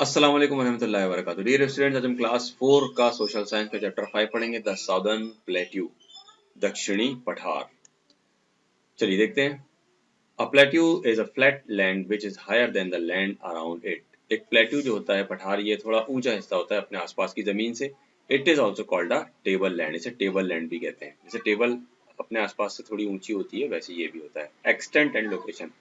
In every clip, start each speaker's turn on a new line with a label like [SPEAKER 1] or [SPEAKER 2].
[SPEAKER 1] अस्सलाम वालेकुम वरहमतुल्लाहि वबरकातुहू। डियर स्टूडेंट्स, आज हम क्लास 4 का सोशल साइंस का चैप्टर 5 पढ़ेंगे, द साउदर्न प्लेट्यू, दक्षिणी पठार। चलिए देखते हैं। A plateau is a flat land which is higher than the land around it. एक प्लेट्यू जो होता है पठार, ये थोड़ा ऊंचा हिस्सा होता है अपने आसपास की जमीन से। It is also called a table land. इसे टेबल लैंड भी कहते हैं। जैसे टेबल अपने आसपास से थोड़ी ऊंची होती है, वैसे ये भी होता है। Extent and location.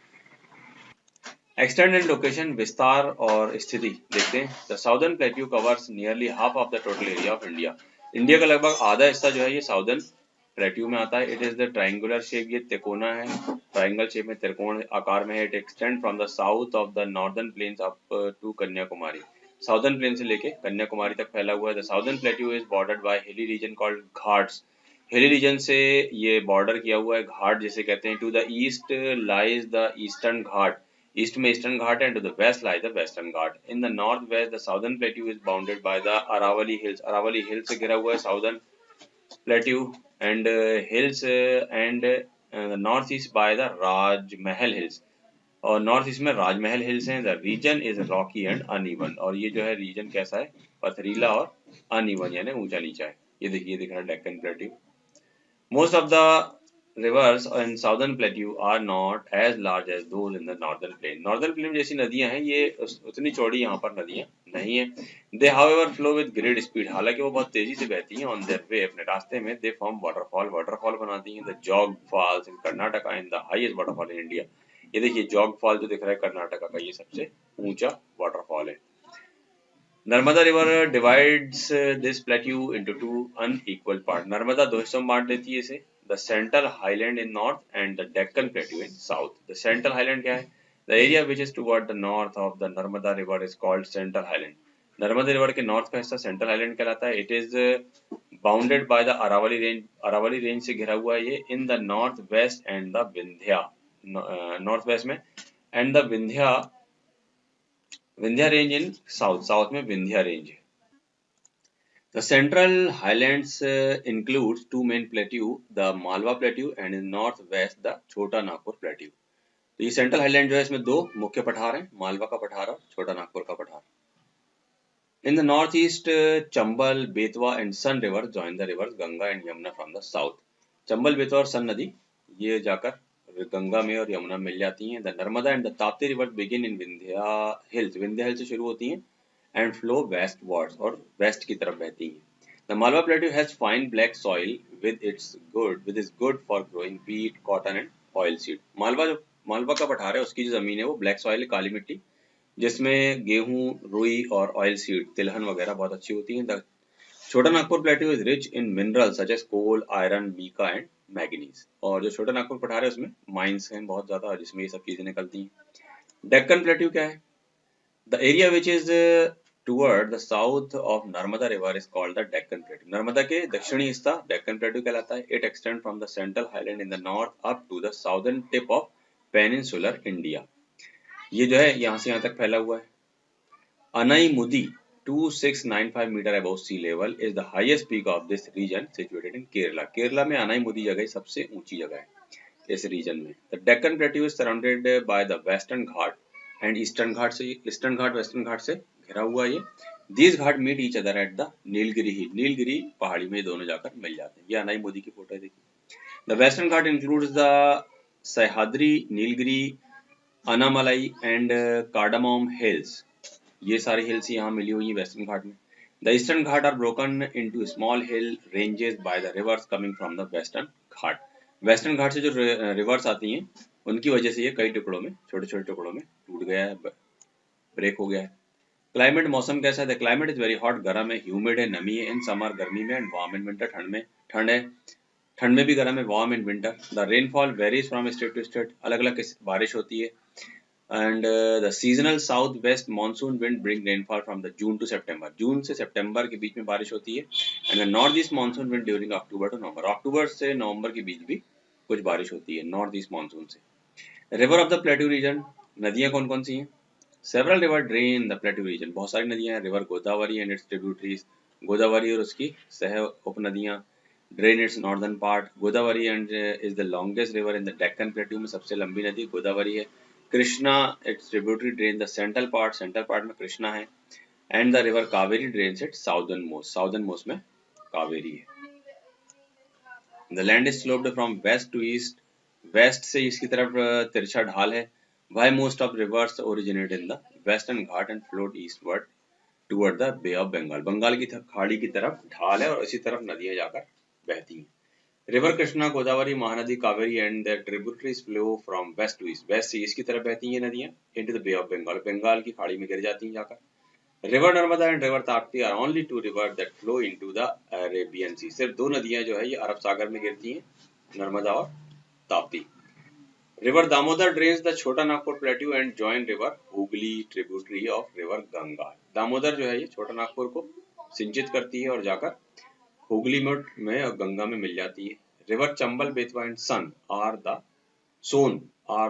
[SPEAKER 1] Extent and location, विस्तार और स्थिति देखते हैं। The southern plateau covers nearly half of the total area of India. India का लगभग आधा हिस्सा जो है ये साउदर्न प्लेट्यू में आता है। It is the triangular shape, ये तिकोना है, ट्रायंगल शेप में, त्रिकोण आकार में है। It extend from the south of the northern plains up to Kanyakumari. Southern plain से लेके कन्याकुमारी तक फैला हुआ है। The southern plateau is bordered by hilly region called ghats. Hilly region से ये बॉर्डर किया हुआ है, घाट जिसे कहते हैं। To the east lies the eastern Ghat. East में ईस्टर्न घाट है, and to the west lies the western Ghat. In the northwest, the southern plateau is bounded by the Aravalli hills. Aravalli hills से घिरा हुआ है southern plateau, and hills and the northeast by the Rajmahal hills. और north east में Rajmahal hills हैं। The region is rocky and uneven. और ये जो है रीजन कैसा है, पथरीला और अनइवन यानी ऊंचा नीचा है। ये देखिए, दिख रहा है Deccan plateau. Most of the rivers in southern plateau are not as large as those in the northern plain. Northern plain में जैसी नदियां हैं, ये उतनी चौड़ी यहाँ पर नदियां नहीं है। They however flow with great speed. हालांकि वो बहुत तेजी से बहती हैं। On their way, अपने रास्ते में, they form waterfall. Waterfall बनाती हैं। The Jog Falls in Karnataka and the highest waterfall in India. ये देखिए जॉग फॉल जो दिख रहा है कर्नाटका का, ये सबसे ऊंचा वाटरफॉल है। Narmada river divides this plateau into two unequal part. Narmada दो हिस्सों में बांट देती है इसे। The central highland in north and the Deccan plateau in south. The central highland क्या है? The area which is toward the north of the Narmada river is called central highland. Narmada river के नॉर्थ का हिस्सा सेंट्रल हाईलैंड कहलाता है। It is bounded by the Aravali range. Aravalli range से घिरा हुआ है ये। In the north west and the Vindhya, north west में, and the Vindhya range in south. South में विंध्या रेंज है। The Central Highlands includes two main plateaus, the Malwa Plateau and in northwest the Chota Nagpur Plateau. तो ये central highland जो है, इसमें दो मुख्य पठार हैं, मालवा का पठार और छोटा नागपुर का पठार। In the north east, Chambal, Betwa and Son river join the rivers Ganga and Yamuna from the south. Chambal, Betwa और सन नदी ये जाकर गंगा में और यमुना मिल जाती हैं। The Narmada and the Tapti river begin in Vindhya hills. Vindhya hills से शुरू होती हैं एंड फ्लो westwards और वेस्ट की तरफ बहती हैं। The Malwa Plateau has fine black soil with is good for growing wheat, cotton and oil seed. Malwa का पठार है, उसकी जो जमीन है वो ब्लैक सॉइल है, काली मिट्टी, जिसमें गेहूं, रुई और ऑयल सीड, तिलहन वगैरह बहुत अच्छी होती हैं। The Chota Nagpur plateau is rich in minerals such as coal, iron, mica and manganese. और जो छोटा नागपुर पठार है उसमें माइंस हैं बहुत ज्यादा, जिसमें ये सब चीजें निकलती हैं। डेक्कन प्लेट्यू क्या है? The area which is toward the south of Narmada River is called the Deccan Plateau. Narmada के दक्षिणी हिस्सा डेक्कन प्लेट्यू कहलाता है। It extends from the central highland in the north up to the southern tip of peninsular India. ये जो है यहाँ से यहाँ तक फैला हुआ है। Anaimudi, 2695 meter above sea level, is the highest peak of this region situated in Kerala. Kerala में अनाईमुदी जगह सबसे ऊंची जगह है इस रीजन में। The Deccan Plateau is surrounded by the Western Ghat and eastern ghat western ghat से घिरा हुआ ये। These ghat meet each other at the Nilgiri hill. Nilgiri पहाड़ी में दोनों जाकर मिल जाते हैं। ये अनाई मोदी की फोटो है, देखिए। The western ghat includes the Sahyadri, Nilgiri, Anamalai and cardamom hills. ये सारी हिल्स यहाँ मिली हुई है वेस्टर्न घाट में। The eastern ghat are broken into small hill ranges by the rivers coming from the western ghat. Western ghat से जो रिवर्स आती हैं, उनकी वजह से ये कई टुकड़ों में, छोटे छोटे टुकड़ों में टूट गया है, ब्रेक हो गया है। क्लाइमेट, मौसम कैसा है? The climate is very hot, गर्म है, ह्यूमिड है, नमी है। इन समर गर्मी में, एंड वार्म इन विंटर, ठंड है, ठंड में भी गर्म है, warm in winter. The rainfall varies from state to state, अलग अलग बारिश होती है। And the seasonal south west monsoon wind bring rainfall from the June to September. जून से सितंबर के बीच में बारिश होती है। And the north east monsoon wind during October to November. अक्टूबर से नवंबर के बीच भी कुछ बारिश होती है नॉर्थ ईस्ट मानसून से। River of the plateau reason, नदियां कौन कौन सी हैं? Several river drain the plateau region, बहुत सारी नदियां हैं। River Godavari and its tributaries, Godavari और उसकी सह उपनदियां drain its northern part. Godavari and is the longest river in the Deccan plateau में सबसे लंबी नदी गोदावरी है। Krishna its tributary drain the central part में कृष्णा है, and the river Kaveri drains it southern most में कावेरी है। The land is sloped from west to east, west से ईस्ट की तरफ तिरछा ढाल है। Why most of rivers originate in the western Ghat and float eastward toward the bay of Bengal, Bengal की खाड़ी की तरफ ढाल है और इसी तरफ नदियां जाकर बहती हैं। River Krishna, Godavari, Mahanadi, Kaveri and the tributaries flow from west to east, west से ईस्ट की तरफ बहती हैं नदियां into the bay of Bengal, Bengal की खाड़ी में गिर जाती हैं जाकर। River Narmada and river Tapti are only two river that flow into the Arabian sea, सिर्फ दो नदियां जो है ये अरब सागर में गिरती हैं, नर्मदा और Tapti. River Damodar drains the Chota Nagpur plateau and join river Hooghly tributary of river Ganga, Damodar जो है ये छोटा नागपुर को सिंचित करती है और जाकर हुगली में और गंगा में मिल जाती है। River Chambal, Betwa and Son are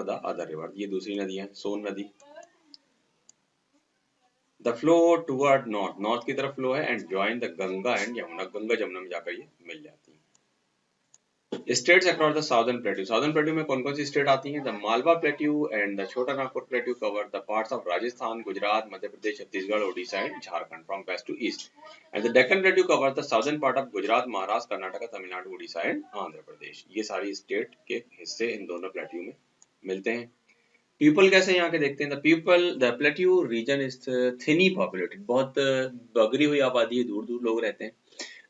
[SPEAKER 1] the other river, ये दूसरी नदियां हैं, सोन नदी। द फ्लो टुवर्ड नॉर्थ की तरफ फ्लो है and join the Ganga and Yamuna, Ganga Jamuna में जाकर ये मिल जाती है। States across the southern plateau में कौन कौन सी स्टेट आती हैं? The Malwa plateau and the Chota Nagpur plateau cover the parts of Rajasthan, Gujarat, Madhya Pradesh, Chhattisgarh, Odisha and Jharkhand from west to east, and the Deccan plateau cover the southern part of Gujarat, Maharashtra, Karnataka, Tamil Nadu, Odisha and Andhra Pradesh. ये सारी स्टेट के हिस्से इन दोनों प्लेट्यू में मिलते हैं। पीपल कैसे यहाँ के देखते हैं? The plateau region is thinly populated, बहुत बगरी हुई आबादी है, दूर दूर लोग रहते हैं।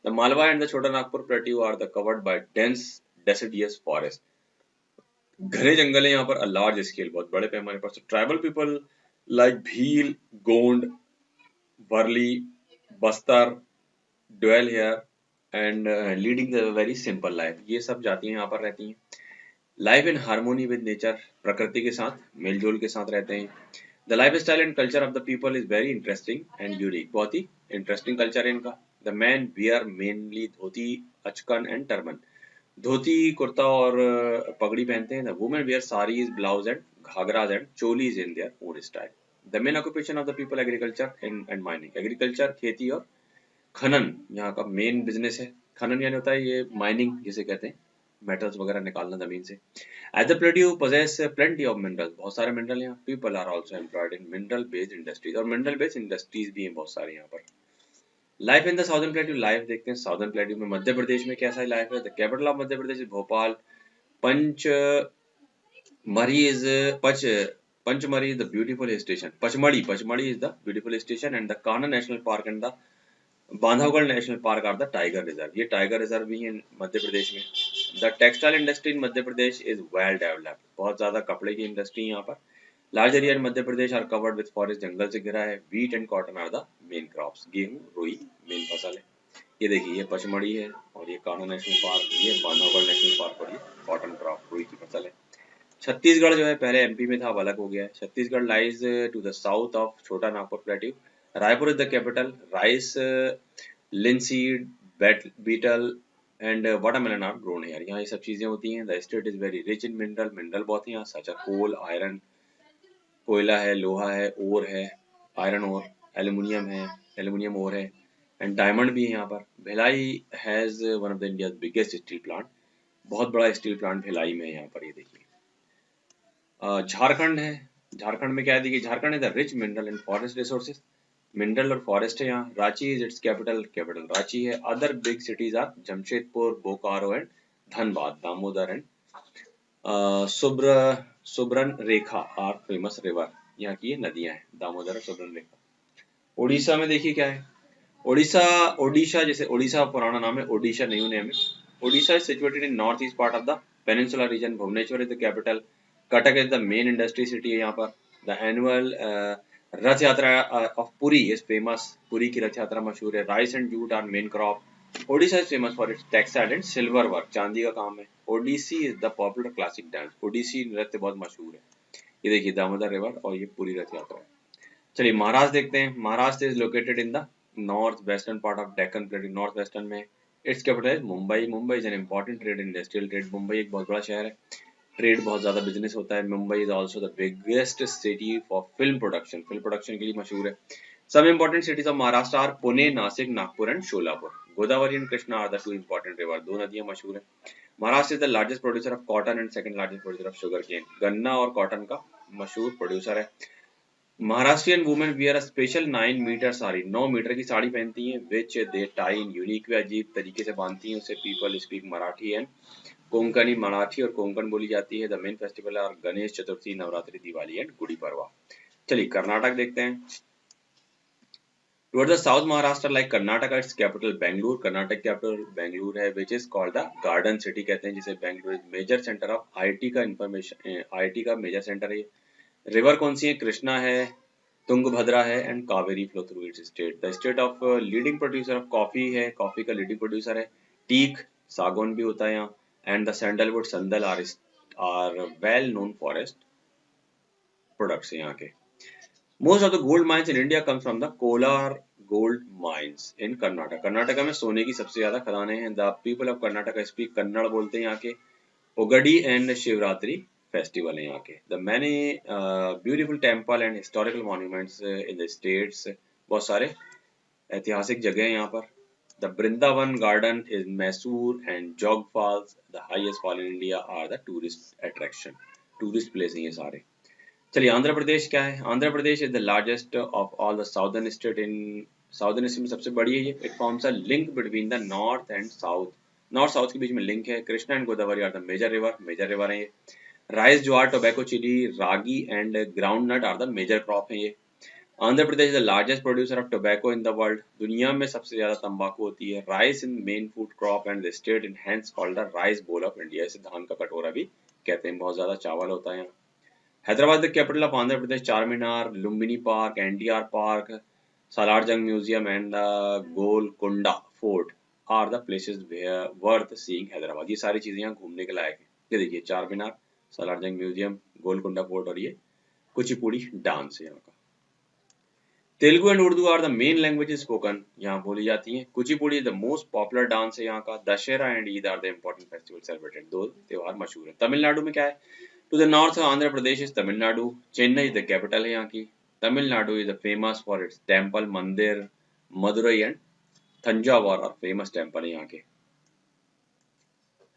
[SPEAKER 1] The Malwa and the Chota Nagpur plateau are the covered by dense deciduous forest, घने जंगल है यहाँ पर, अ लार्ज स्केल, बहुत बड़े पैमाने पर। Tribal people like Bhil, Gond, Warli, Bastar dwell here and leading the very simple life, ये सब जातियां यहाँ पर रहती हैं। Life in harmony with nature, प्रकृति के साथ मेलजोल के साथ रहते हैं। The life style and culture of the people is very interesting and unique, बहुत ही इंटरेस्टिंग कल्चर है इनका। The man wear mainly dhoti, achkan and turban, dhoti, kurta और पगड़ी पहनते हैं। The women wear saris, blouse and ghagras and cholis in their own style. The main occupation of the people agriculture and mining, agriculture, खेती और खनन यहाँ का मेन बिजनेस है। खनन यानी होता है ये माइनिंग जिसे कहते हैं, मेटल्स वगैरह निकालना जमीन से। At the plateau possess plenty of minerals, बहुत सारे मिनरल यहाँ। People are also employed in mineral based industries, और मिनरल बेस्ड इंडस्ट्रीज भी हैं बहुत सारे यहाँ पर। Life in the southern plateau, life देखते हैं साउदर्न प्लेट्यू में। मध्य प्रदेश में कैसा लाइफ है? The capital of Madhya Pradesh is Bhopal. Pachmarhi is the beautiful station, Pachmarhi is the beautiful station, and the Kanha national park and the Bandhavgarh national park are the tiger reserve, ये tiger reserve भी है मध्य प्रदेश में। The textile industry in Madhya Pradesh is well developed, बहुत ज्यादा कपड़े की industry यहाँ पर। Large area in Madhya Pradesh are covered with forest, जंगल से घिरा है। Wheat and cotton are the main crops, गेहूं, रुई मेन फसल है। ये देखिए, ये पचमढ़ी है और ये कान्हा नेशनल पार्क, ये बांधवगढ़ नेशनल पार्क और ये कॉटन क्रॉप, रुई की फसल है। छत्तीसगढ़ जो है पहले एमपी में था, अब अलग हो गया है। Chhattisgarh lies to the south of Chota Nagpur plateau. Raipur is the capital. Rice, linseed, betel and watermelon are grown here, यहाँ ये सब चीजें होती हैं। The state is very rich in mineral बहुत है यहाँ, such as coal, iron, कोयला है, लोहा है, ओर है, आयरन ओर, एल्यूमिनियम ओर है, एंड डायमंड भी है यहाँ पर। Bhilai has one of the India biggest steel plant, बहुत बड़ा स्टील प्लांट भिलाई में है यहाँ पर, ये देखिए। झारखंड है, झारखंड में क्या है देखिए, Jharkhand is the rich mineral and forest resources, mineral और फॉरेस्ट है यहाँ। Ranchi is its capital Ranchi है। Other big cities are Jamshedpur, Bokaro and Dhanbad. Damodar and Subarnarekha are famous river, यहाँ की ये नदियां हैं, दामोदर और सुब्रन रेखा। ओडिशा में देखिए क्या है, ओडिशा जैसे ओडिशा पुराना नाम है, ओडिशा न्यू नेम है। Odisha is situated in north east part of the peninsular region. Bhubaneswar is the capital. Cuttack is the main industry city है यहाँ पर। The annual Rath Yatra of Puri is famous, Puri की रथ यात्रा मशहूर है। Rice and jute are main crop. Odisha is famous for its textile and silver work, चांदी का काम है। Odissi is the popular classic dance, Odissi नृत्य बहुत मशहूर है। ये देखिए दामोदर रिवर और ये पूरी रथ यात्रा है। चलिए महाराष्ट्र देखते हैं। Maharashtra is located in the north western part of Deccan plateau, north western में। Its capital is Mumbai. Mumbai is an important trade industrial trade, Mumbai एक बहुत बड़ा शहर है, ट्रेड बहुत ज्यादा बिजनेस होता है। Mumbai is also the biggest city for film production के लिए मशहूर है। सब important cities of Maharashtra are Pune, Nashik, Nagpur and Sholapur. Godavari and Krishna are the two important river, दो नदियां मशहूर है। Maharashtra is the largest producer of cotton and second largest producer of sugar cane, गन्ना और कॉटन का मशहूर प्रोड्यूसर है। Maharashtrian women wear a special 9 metre sari, 9 metre की साड़ी पहनती हैं, विच दे टाई इन यूनिक वे, अजीब तरीके से बांधती हैं उसे। People speak Marathi and Konkani, Marathi और कोंकण बोली जाती है। The main festival are Ganesh Chaturthi, Navratri, Diwali and Gudi Padwa. चलिए कर्नाटक देखते हैं। Towards the south Maharashtra like Karnataka, its capital Bengaluru, Karnataka capital Bengaluru है, which is called the garden city कहते हैं जिसे। Bengaluru is major centre of IT का इंफॉर्मेशन, आईटी का मेजर सेंटर है। रिवर कौन सी है? कृष्णा है, तुंगभद्रा है and Kaveri flow through its state. The state of leading producer of coffee है, कॉफी का लीडिंग प्रोड्यूसर है। टीक, सागौन भी होता है यहाँ, एंड द सैंडलवुड, संदल are well known forest products यहाँ के। Most of the gold mines in India comes from the Kolar gold mines in Karnataka. Karnataka में सोने की सबसे ज्यादा खदानें हैं। The people of Karnataka speak Kannada बोलते हैं यहाँ के। उगड़ी एंड शिवरात्रि फेस्टिवल है यहाँ के। The many beautiful temple and historical monuments in the states, बहुत सारे ऐतिहासिक जगह हैं यहाँ पर। The Vrindavan garden is Mysore and Jog falls, the highest fall in India, are the tourist attraction, tourist place हैं ये सारे। चलिए आंध्र प्रदेश क्या है? Andhra Pradesh is the largest of all the southern state in, southern state में सबसे बड़ी है ये। It forms a link between the north and south, north south के बीच में लिंक है। Krishna and Godavari are the major river है ये। Rice, jowar, tobacco, chilli, ragi and ground nut are the major crop है ये। Andhra Pradesh is the largest producer of tobacco in the world, दुनिया में सबसे ज्यादा तंबाकू होती है। Rice in main food crop and the state in hence called the rice bowl of India, इसे धान का कटोरा भी कहते हैं, बहुत ज्यादा चावल होता है यहाँ। Hyderabad the capital of Andhra Pradesh, Charminar, Lumbini park, NTR park, Salarjung museum and the Golconda fort are the places worth seeing Hyderabad. ये सारी चीजें यहाँ घूमने के लायक हैं। ये देखिए चारमीनार, सालारजंग म्यूजियम, गोलकोंडा फोर्ट और ये कुचिपुड़ी डांस है यहाँ का। Telugu and Urdu are the main languages spoken, यहाँ बोली जाती हैं। Kuchipudi the most popular dance है यहाँ का। Dussehra and Eid are the important festival celebrated, दो त्योहार मशहूर है। तमिलनाडु में क्या है? To the north of Andhra Pradesh is Tamil Nadu, Chennai is the capital है यहाँ की। Tamil Nadu is famous for its temple, मंदिर, मदुरई एंड थंजावर और फेमस टेम्पल है यहाँ के।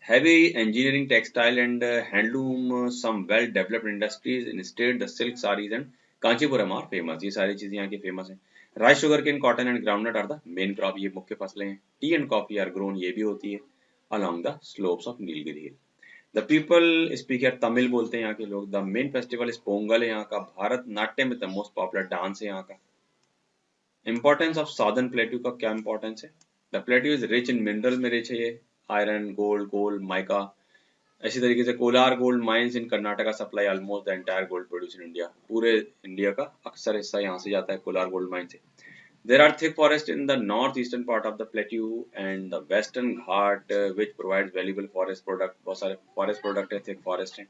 [SPEAKER 1] Heavy engineering, textile and handloom, some well developed industries in state, the silk sarees and Kanchipuram are famous, ये सारी चीजें यहाँ की फेमस हैं। Rice, sugar cane, cotton and groundnut are the main crop, ये मुख्य फसलें हैं। Tea and coffee are grown, ये भी होती है along the slopes of Nilgiri hill. The people speak यार तमिल बोलते हैं यहाँ के लोग। The main festival is Pongal है यहाँ का। Bharatanatyam is the most popular dance है यहाँ का। इंपॉर्टेंस ऑफ साउदर्न प्लेट्यू का क्या इंपॉर्टेंस है? The plateau is rich in mineral में रिच है ये, आयरन, गोल्ड, कोल, माइका। इसी तरीके से Kolar gold mines in Karnataka supply almost the entire gold produce in India, पूरे इंडिया का अक्सर हिस्सा यहाँ से जाता है कोलार गोल्ड माइन से। There are thick forests in the northeastern part of the plateau and the western Ghat, which provides valuable forest product, बहुत सारे forest product है, thick forest है।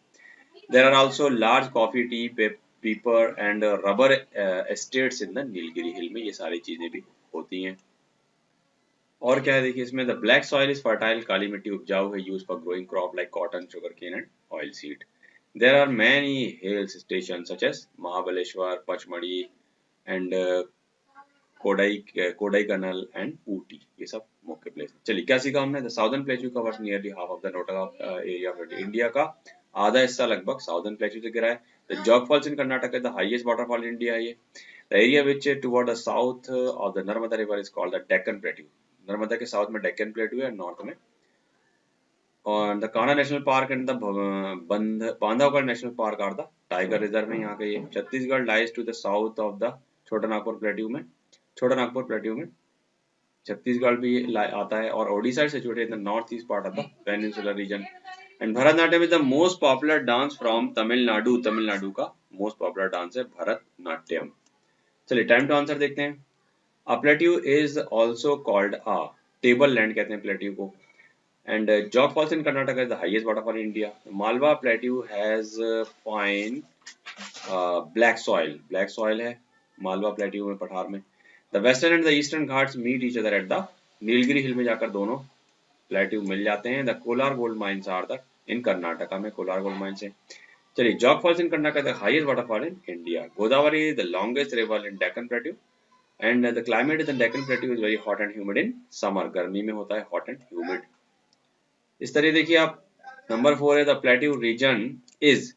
[SPEAKER 1] There are also large coffee, tea, pepper and rubber estates in the Nilgiri hill में, ये सारी चीजें भी होती हैं। और क्या है देखिए इसमें, the black soil is fertile, काली मिट्टी उपजाऊ है, use for growing crop like cotton, sugar cane and oil seed. There are many hills station such as Mahabaleshwar, Pachmarhi and Kodaikanal and Ooty, ये सब मुख्य प्लेस है। चलिए क्या सीखा हमने? The southern plateau covers nearly half of the total area of India का आधा हिस्सा लगभग साउदर्न प्लेट्यू से घिरा है। The Jog falls in Karnataka the highest waterfall in India है ये। The area which toward the south of the Narmada river is called the Deccan plateau, Narmada के साउथ में डेक्कन प्लेट्यू है, नॉर्थ में। और the Kanha national park and the Bandhavgarh national park are the tiger reserve है यहाँ के ये। Chhattisgarh lies to the south of the Chota Nagpur plateau में, छोटा नागपुर प्लेट्यू में छत्तीसगढ़ भी आता है। और Odisha situated in the north east part of the peninsular reason. And Bharatanatyam is the most popular dance from Tamil Nadu, Tamil Nadu का मोस्ट पॉपुलर डांस है भरतनाट्यम। चलिए टाइम टू आंसर देखते हैं। A plateau is also called a table land कहते हैं plateau को। And Jog falls in Karnataka is the highest waterfall in India. Malwa plateau has fine black soil है Malwa plateau में, पठार में। The western and the eastern Ghats meet each other at the Nilgiri hill में जाकर दोनों प्लेट्यू मिल जाते हैं। The Kolar gold mines are the in Karnataka में, कोलार गोल्ड माइंस है। चलिए jog falls in Karnataka the highest waterfall in India. Godavari the longest river in Deccan plateau and the climate in the Deccan plateau is very hot and humid in summer, गर्मी में होता है hot and humid. इस तरह देखिए आप, नंबर 4 है the plateau region is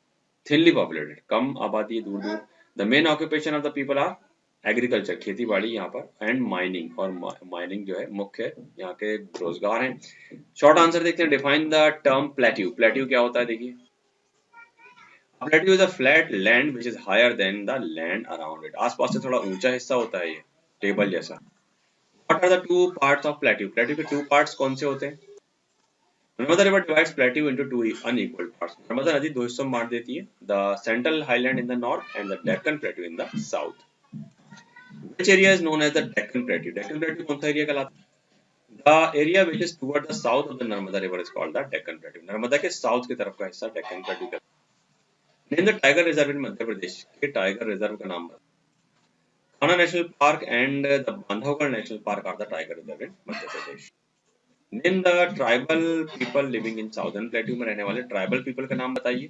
[SPEAKER 1] thinly populated, कम आबादी, दूर दूर। The main occupation of the people are agriculture, खेती बाड़ी यहाँ पर, एंड माइनिंग, और माइनिंग जो है मुख्य यहाँ के रोजगार हैं। शॉर्ट आंसर देखते हैं। Define the term plateau. Plateau क्या होता है देखिए, plateau is a flat land which is higher than the land around it. आसपास से थोड़ा ऊंचा हिस्सा होता है ये, टेबल जैसा। What are the two parts of plateau? Plateau के two parts कौन से होते हैं? Narmada river divides plateau into two unequal parts. Narmada नदी दो हिस्सों में बांट देती है, the central highland in the north and the Deccan plateau in the south. Which area is known as the Deccan plateau? Deccan plateau कौन सा एरिया कहलाता है? The area which is toward the south of the Narmada river is called the Deccan plateau. Narmada के south की तरफ का हिस्सा Deccan plateau कहलाता है। Name the tiger reserve in Madhya Pradesh के टाइगर रिजर्व का नाम बताओ। Kanha national park and the Bandhavgarh national park are the tiger reserve in Madhya Pradesh. Name the tribal people living in southern plateau में रहने वाले ट्राइबल पीपल का नाम बताइए।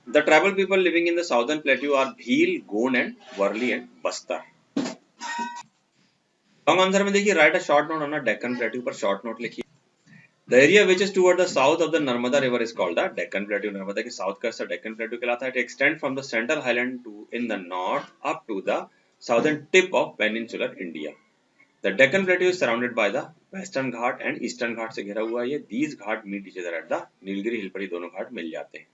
[SPEAKER 1] The tribal people living in the southern plateau are Bhil, Gond and Warli and Bastar. Long answer में देखिए, write a short note on a Deccan plateau पर short note लिखिए। The area which is toward the south of the Narmada river is called the Deccan plateau. Narmada के south का हिस्सा Deccan plateau कहलाता है। It extend from the central highland to in the north up to the southern tip of peninsular India. The Deccan Plateau is surrounded by the Western Ghat and Eastern Ghat से घिरा हुआ है ये। These Ghat meet each other at the Nilgiri हिल पर ये दोनों घाट मिल जाते हैं।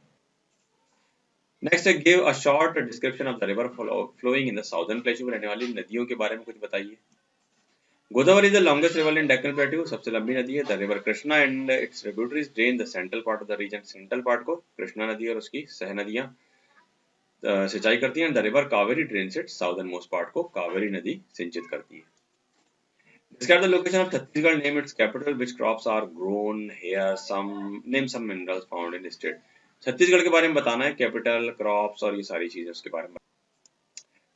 [SPEAKER 1] Next, give a short description of the river flowing in the Southern Plateau में रहने वाली नदियों के बारे में कुछ बताइए। Godavari is the longest river in Deccan Plateau, सबसे लंबी नदी है। The river Krishna and its tributaries drain the central part of the region। Central part को कृष्णा नदी और उसकी सह नदियां सिंचाई करती हैं। The river Kaveri drains its southern most part को कावेरी नदी सिंचित करती है। Describe the location of Chhattisgarh. Name its capital. Which crops are grown here? Name some minerals found in the state. Chhattisgarh के बारे में बताना है, कैपिटल, क्रॉप्स और ये सारी चीजें उसके बारे में।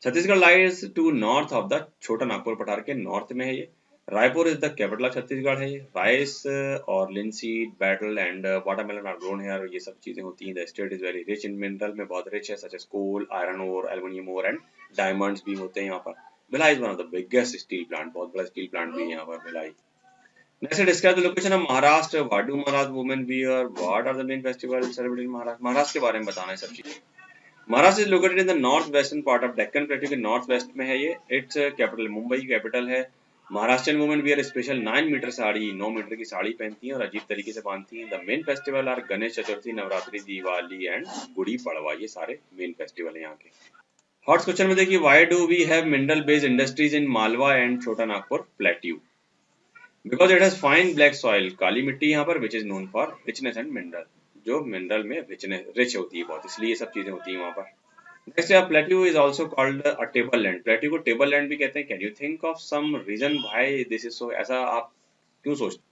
[SPEAKER 1] Chhattisgarh lies to north of the Chota Nagpur पठार के नॉर्थ में है ये। Raipur is the capital of Chhattisgarh है ये। राइस और linseed, battle and watermelon are grown here, ये सब चीजें होती हैं। The state is very rich in mineral, में बहुत रिच है, such as coal, iron ore, aluminium ore and diamonds भी होते हैं यहाँ पर। Bhilai is one of the biggest steel plant, बहुत बड़ा स्टील प्लांट भी है यहाँ पर Bhilai. Next, describe the location of Maharashtra. What do Maharashtra women wear? What are the main festivals celebrated in Maharashtra? Maharashtra के बारे में बताना है सब चीजें। Maharashtra is located in the north western part of Deccan Plateau के नॉर्थ वेस्ट में है ये। Its capital मुंबई की कैपिटल है। Maharashtrian women wear special 9 metre sari, 9 metre की साड़ी पहनती हैं और अजीब तरीके से बांधती हैं। The main festival are Ganesh Chaturthi, Navratri, Diwali and Gudi Padwa, ये सारे मेन फेस्टिवल हैं यहाँ के। हॉट क्वेश्चन में देखिए, why do we have mineral based industries in Malwa and Chhota Nagpur plateau? Because it has fine black soil, काली मिट्टी यहाँ पर, which is known for richness and mineral, जो मिनरल में रिच होती है बहुत, इसलिए ये सब चीजें होती हैं वहाँ पर। Next, plateau is also called a table land. Plateau को टेबल लैंड भी कहते हैं। Can you think of some reason why this is so? ऐसा आप क्यों सोचते?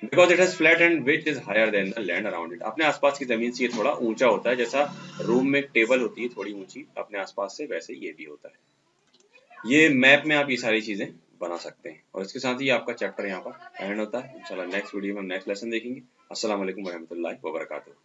[SPEAKER 1] Because it has flat and which is higher than the land around it. अपने आसपास की जमीन से ये थोड़ा ऊंचा होता है, जैसा रूम में एक टेबल होती है थोड़ी ऊंची अपने आसपास से, वैसे ये भी होता है। ये मैप में आप ये सारी चीजें बना सकते हैं। और इसके साथ ही आपका चैप्टर यहाँ पर एंड होता है। इंशाल्लाह नेक्स्ट वीडियो में हम नेक्स्ट लेसन देखेंगे। अस्सलाम वालेकुम वरहमतुल्लाहि वबरकातुहू।